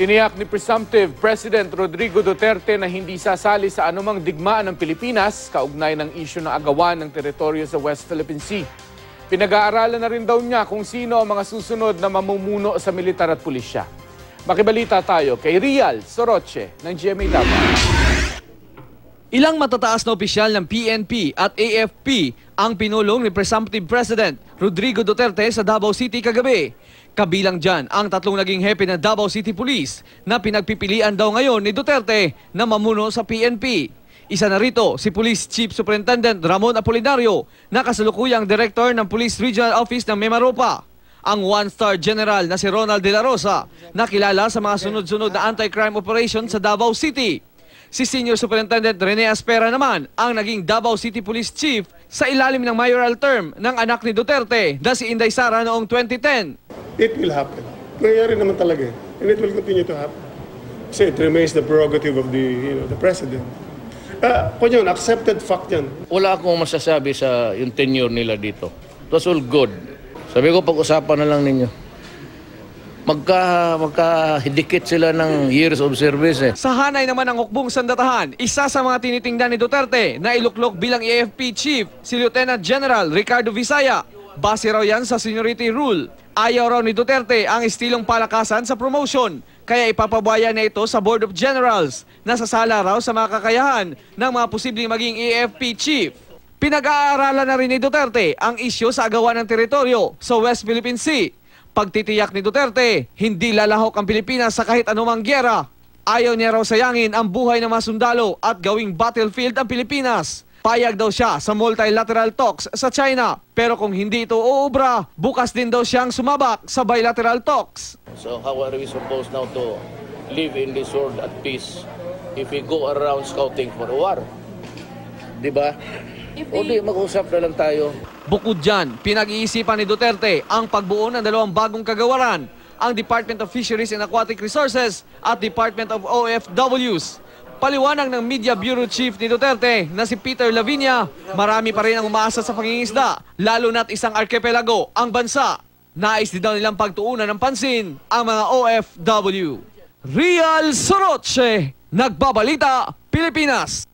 Tiniyak ni Presumptive President Rodrigo Duterte na hindi sasali sa anumang digmaan ng Pilipinas kaugnay ng isyu ng agawan ng teritoryo sa West Philippine Sea. Pinag-aaralan na rin daw niya kung sino ang mga susunod na mamumuno sa militar at pulisya. Makibalita tayo kay Rial Soroche ng GMA Davao. Ilang matataas na opisyal ng PNP at AFP ang pinulong ni Presumptive President Rodrigo Duterte sa Davao City kagabi. Kabilang dyan ang tatlong naging hepe ng Davao City Police na pinagpipilian daw ngayon ni Duterte na mamuno sa PNP. Isa na rito si Police Chief Superintendent Ramon Apolinario na kasalukuyang Director ng Police Regional Office ng Mimaropa. Ang one-star general na si Ronald De La Rosa na kilala sa mga sunod-sunod na anti-crime operation sa Davao City. Si Senior Superintendent Rene Aspera naman ang naging Davao City Police Chief sa ilalim ng mayoral term ng anak ni Duterte na si Inday Sara noong 2010. It will happen. Nangyayari naman talaga. And it will continue to happen. Kasi it remains the prerogative of the President. Kung yun, accepted fact yan. Wala akong masasabi sa yung tenure nila dito. It was all good. Sabi ko, pag-usapan na lang ninyo. Magkahidikit sila ng years of service. Sa hanay naman ng hukbong sandatahan, isa sa mga tinitingnan ni Duterte na iluklok bilang AFP Chief, si Lieutenant General Ricardo Visaya. Base raw yan sa seniority rule. Ayaw raw ni Duterte ang estilong palakasan sa promotion, kaya ipapabaya na ito sa Board of Generals na sasala raw sa mga kakayahan ng mga posibleng maging AFP Chief. Pinag-aaralan na rin ni Duterte ang isyu sa agawan ng teritoryo sa West Philippine Sea. Pagtitiyak ni Duterte, hindi lalahok ang Pilipinas sa kahit anumang gyera. Ayaw niya raw sayangin ang buhay ng mga sundalo at gawing battlefield ang Pilipinas. Payag daw siya sa multilateral talks sa China. Pero kung hindi ito uubra, bukas din daw siyang sumabak sa bilateral talks. So how are we supposed now to live in this world at peace if we go around scouting for a war? Diba? O di, mag-usap na lang tayo. Bukod dyan, pinag-iisipan ni Duterte ang pagbuo ng dalawang bagong kagawaran, ang Department of Fisheries and Aquatic Resources at Department of OFWs. Paliwanag ng Media Bureau Chief ni Duterte na si Peter Lavinia, marami pa rin ang umaasa sa pangingisda, lalo na't isang arkipelago ang bansa. Nais din daw nilang pagtuunan ng pansin ang mga OFW. Rial Soroche, Nagbabalita, Pilipinas.